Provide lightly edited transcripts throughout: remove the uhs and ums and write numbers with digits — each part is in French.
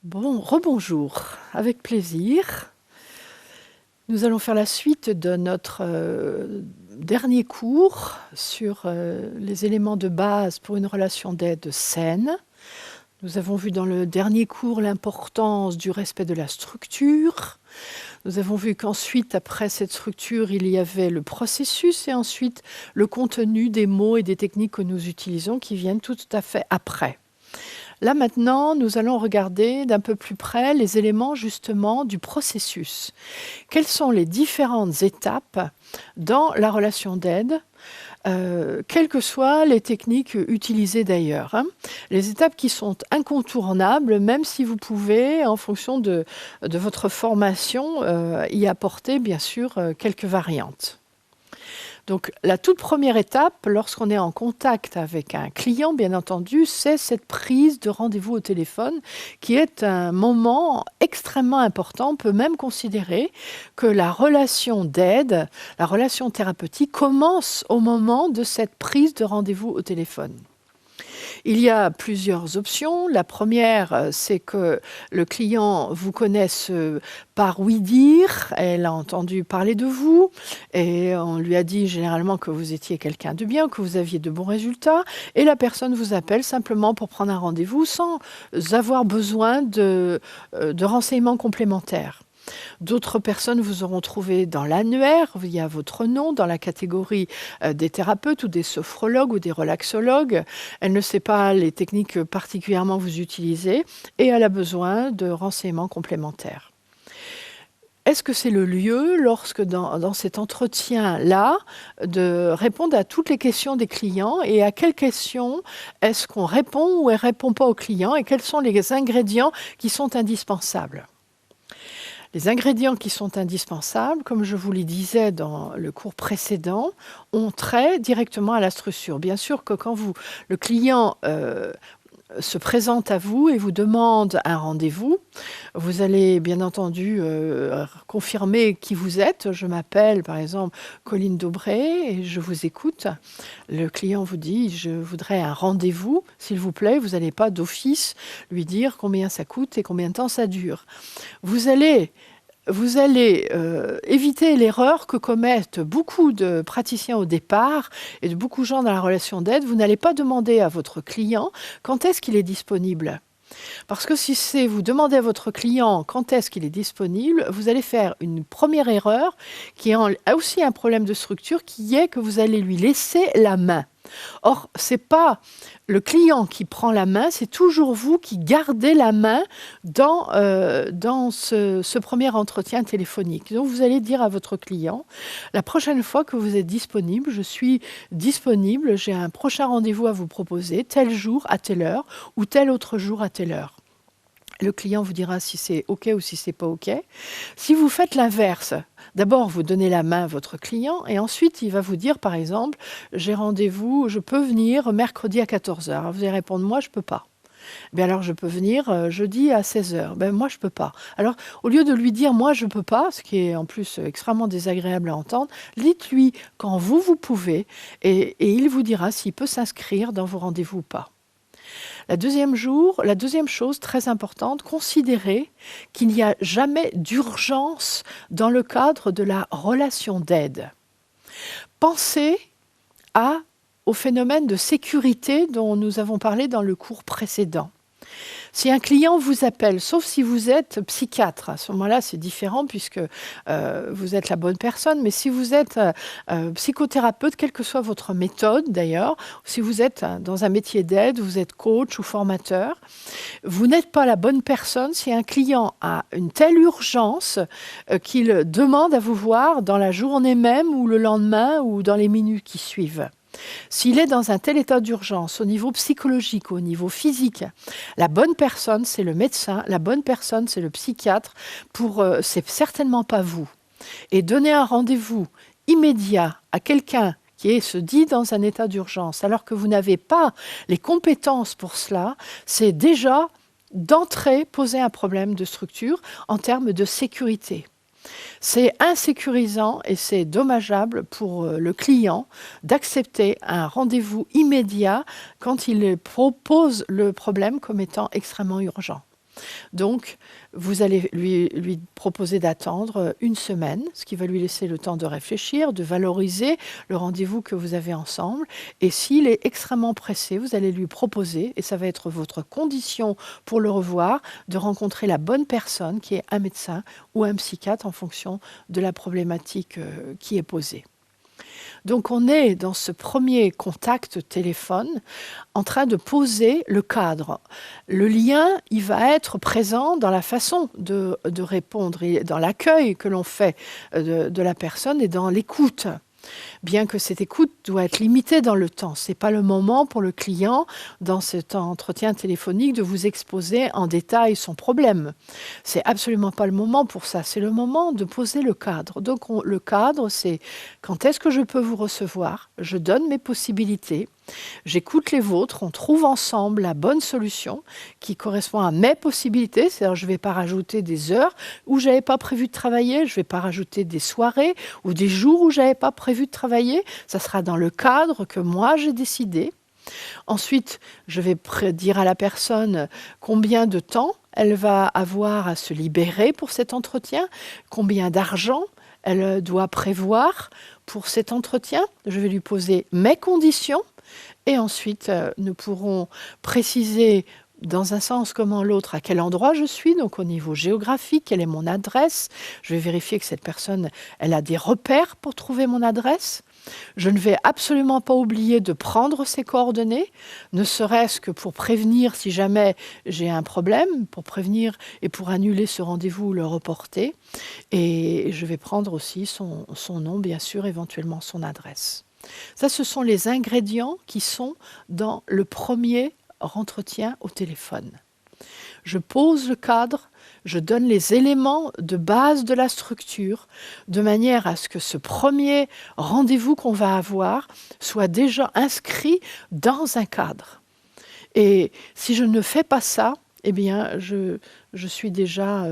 Bon, rebonjour, avec plaisir. Nous allons faire la suite de notre dernier cours sur les éléments de base pour une relation d'aide saine. Nous avons vu dans le dernier cours l'importance du respect de la structure. Nous avons vu qu'ensuite, après cette structure, il y avait le processus et ensuite le contenu des mots et des techniques que nous utilisons qui viennent tout à fait après. Là maintenant, nous allons regarder d'un peu plus près les éléments justement du processus. Quelles sont les différentes étapes dans la relation d'aide, quelles que soient les techniques utilisées d'ailleurs, hein. Les étapes qui sont incontournables, même si vous pouvez, en fonction de votre formation, y apporter bien sûr quelques variantes. Donc, la toute première étape, lorsqu'on est en contact avec un client, bien entendu, c'est cette prise de rendez-vous au téléphone qui est un moment extrêmement important. On peut même considérer que la relation d'aide, la relation thérapeutique commence au moment de cette prise de rendez-vous au téléphone. Il y a plusieurs options. La première, c'est que le client vous connaisse par oui-dire. Elle a entendu parler de vous et on lui a dit généralement que vous étiez quelqu'un de bien, que vous aviez de bons résultats. Et la personne vous appelle simplement pour prendre un rendez-vous sans avoir besoin de renseignements complémentaires. D'autres personnes vous auront trouvé dans l'annuaire, via votre nom, dans la catégorie des thérapeutes ou des sophrologues ou des relaxologues. Elle ne sait pas les techniques particulièrement que vous utilisez et elle a besoin de renseignements complémentaires. Est-ce que c'est le lieu, lorsque dans cet entretien-là, de répondre à toutes les questions des clients et à quelles questions est-ce qu'on répond ou elle ne répond pas aux clients et quels sont les ingrédients qui sont indispensables ? Les ingrédients qui sont indispensables, comme je vous le disais dans le cours précédent, ont trait directement à la structure. Bien sûr que quand le client se présente à vous et vous demande un rendez-vous, vous allez bien entendu confirmer qui vous êtes. Je m'appelle par exemple Colline Daubré et je vous écoute. Le client vous dit « je voudrais un rendez-vous, s'il vous plaît ». Vous n'allez pas d'office lui dire combien ça coûte et combien de temps ça dure. Vous allez éviter l'erreur que commettent beaucoup de praticiens au départ et de beaucoup de gens dans la relation d'aide. Vous n'allez pas demander à votre client quand est-ce qu'il est disponible. Parce que si vous demandez à votre client quand est-ce qu'il est disponible, vous allez faire une première erreur qui a aussi un problème de structure, qui est que vous allez lui laisser la main. Or, ce n'est pas le client qui prend la main, c'est toujours vous qui gardez la main dans ce premier entretien téléphonique. Donc, vous allez dire à votre client, la prochaine fois que vous êtes disponible, je suis disponible, j'ai un prochain rendez-vous à vous proposer, tel jour à telle heure ou tel autre jour à telle heure. Le client vous dira si c'est OK ou si c'est pas OK. Si vous faites l'inverse, d'abord vous donnez la main à votre client et ensuite il va vous dire par exemple « j'ai rendez-vous, je peux venir mercredi à 14h ». Vous allez répondre « moi je peux pas ». Bien alors je peux venir jeudi à 16h. Ben moi je peux pas. Alors au lieu de lui dire « moi je peux pas », ce qui est en plus extrêmement désagréable à entendre, dites-lui quand vous pouvez et il vous dira s'il peut s'inscrire dans vos rendez-vous ou pas. La deuxième chose très importante, considérez qu'il n'y a jamais d'urgence dans le cadre de la relation d'aide. Pensez au phénomène de sécurité dont nous avons parlé dans le cours précédent. Si un client vous appelle, sauf si vous êtes psychiatre, à ce moment-là c'est différent puisque vous êtes la bonne personne, mais si vous êtes psychothérapeute, quelle que soit votre méthode d'ailleurs, si vous êtes dans un métier d'aide, vous êtes coach ou formateur, vous n'êtes pas la bonne personne si un client a une telle urgence qu'il demande à vous voir dans la journée même ou le lendemain ou dans les minutes qui suivent. S'il est dans un tel état d'urgence au niveau psychologique, au niveau physique, la bonne personne, c'est le médecin, la bonne personne, c'est le psychiatre, c'est certainement pas vous. Et donner un rendez-vous immédiat à quelqu'un qui se dit dans un état d'urgence, alors que vous n'avez pas les compétences pour cela, c'est déjà d'entrée poser un problème de structure en termes de sécurité. C'est insécurisant et c'est dommageable pour le client d'accepter un rendez-vous immédiat quand il propose le problème comme étant extrêmement urgent. Donc, vous allez lui proposer d'attendre 1 semaine, ce qui va lui laisser le temps de réfléchir, de valoriser le rendez-vous que vous avez ensemble. Et s'il est extrêmement pressé, vous allez lui proposer, et ça va être votre condition pour le revoir, de rencontrer la bonne personne, qui est un médecin ou un psychiatre en fonction de la problématique qui est posée. Donc on est dans ce premier contact téléphone en train de poser le cadre. Le lien, il va être présent dans la façon de répondre, et dans l'accueil que l'on fait de la personne et dans l'écoute. Bien que cette écoute doit être limitée dans le temps. Ce n'est pas le moment pour le client, dans cet entretien téléphonique, de vous exposer en détail son problème. C'est absolument pas le moment pour ça. C'est le moment de poser le cadre. Donc le cadre, c'est quand est-ce que je peux vous recevoir? Je donne mes possibilités. J'écoute les vôtres, on trouve ensemble la bonne solution qui correspond à mes possibilités. C'est-à-dire, je ne vais pas rajouter des heures où je n'avais pas prévu de travailler, je ne vais pas rajouter des soirées ou des jours où je n'avais pas prévu de travailler. Ça sera dans le cadre que moi j'ai décidé. Ensuite, je vais dire à la personne combien de temps elle va avoir à se libérer pour cet entretien, combien d'argent elle doit prévoir pour cet entretien. Je vais lui poser mes conditions. Et ensuite, nous pourrons préciser dans un sens comme dans l'autre à quel endroit je suis, donc au niveau géographique, quelle est mon adresse. Je vais vérifier que cette personne, elle a des repères pour trouver mon adresse. Je ne vais absolument pas oublier de prendre ses coordonnées, ne serait-ce que pour prévenir si jamais j'ai un problème, pour prévenir et pour annuler ce rendez-vous ou le reporter. Et je vais prendre aussi son nom, bien sûr, éventuellement son adresse. Ça, ce sont les ingrédients qui sont dans le premier entretien au téléphone. Je pose le cadre, je donne les éléments de base de la structure, de manière à ce que ce premier rendez-vous qu'on va avoir soit déjà inscrit dans un cadre. Et si je ne fais pas ça, eh bien, je suis déjà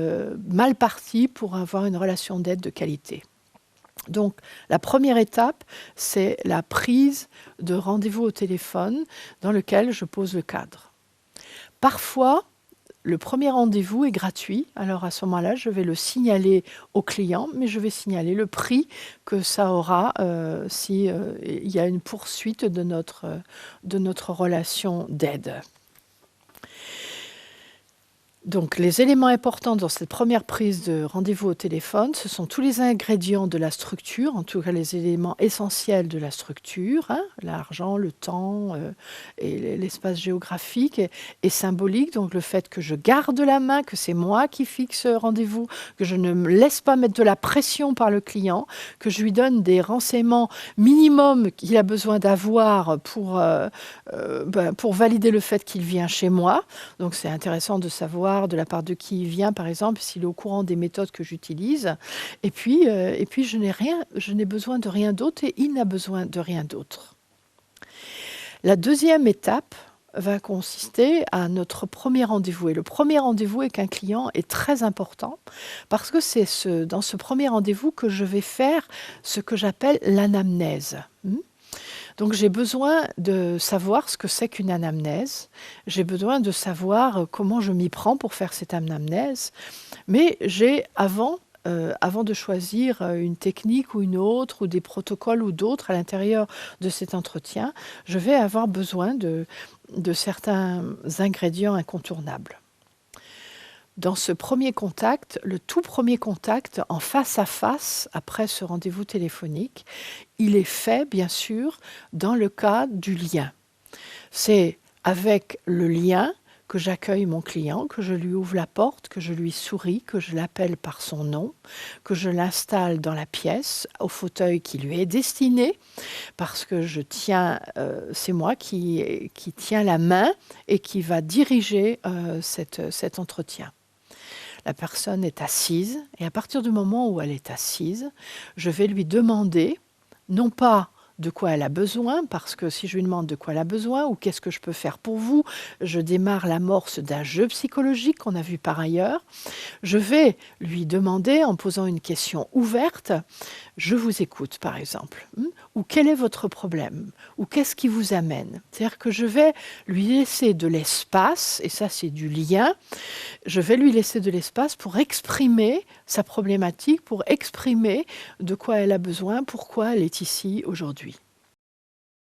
mal partie pour avoir une relation d'aide de qualité. Donc, la première étape, c'est la prise de rendez-vous au téléphone dans lequel je pose le cadre. Parfois, le premier rendez-vous est gratuit. Alors, à ce moment-là, je vais le signaler au client, mais je vais signaler le prix que ça aura si il y a une poursuite de notre relation d'aide. Donc, les éléments importants dans cette première prise de rendez-vous au téléphone, ce sont tous les ingrédients de la structure, en tout cas les éléments essentiels de la structure, l'argent, le temps et l'espace géographique et symbolique. Donc, le fait que je garde la main, que c'est moi qui fixe rendez-vous, que je ne me laisse pas mettre de la pression par le client, que je lui donne des renseignements minimums qu'il a besoin d'avoir pour valider le fait qu'il vient chez moi. Donc, c'est intéressant de savoir de la part de qui il vient, par exemple, s'il est au courant des méthodes que j'utilise. Et puis je n'ai besoin de rien d'autre et il n'a besoin de rien d'autre. La deuxième étape va consister à notre premier rendez-vous. Et le premier rendez-vous avec un client est très important parce que c'est dans ce premier rendez-vous que je vais faire ce que j'appelle l'anamnèse. Donc j'ai besoin de savoir ce que c'est qu'une anamnèse, j'ai besoin de savoir comment je m'y prends pour faire cette anamnèse, mais avant de choisir une technique ou une autre, ou des protocoles ou d'autres à l'intérieur de cet entretien, je vais avoir besoin de certains ingrédients incontournables. Dans ce premier contact, le tout premier contact en face à face, après ce rendez-vous téléphonique, il est fait, bien sûr, dans le cadre du lien. C'est avec le lien que j'accueille mon client, que je lui ouvre la porte, que je lui souris, que je l'appelle par son nom, que je l'installe dans la pièce, au fauteuil qui lui est destiné, parce que c'est moi qui tiens la main et qui va diriger cet entretien. La personne est assise et à partir du moment où elle est assise, je vais lui demander, non pas de quoi elle a besoin, parce que si je lui demande de quoi elle a besoin ou qu'est-ce que je peux faire pour vous, je démarre l'amorce d'un jeu psychologique qu'on a vu par ailleurs. Je vais lui demander, en posant une question ouverte, Je vous écoute, par exemple. Ou quel est votre problème? Ou qu'est-ce qui vous amène? C'est-à-dire que je vais lui laisser de l'espace, et ça c'est du lien, je vais lui laisser de l'espace pour exprimer sa problématique, pour exprimer de quoi elle a besoin, pourquoi elle est ici aujourd'hui.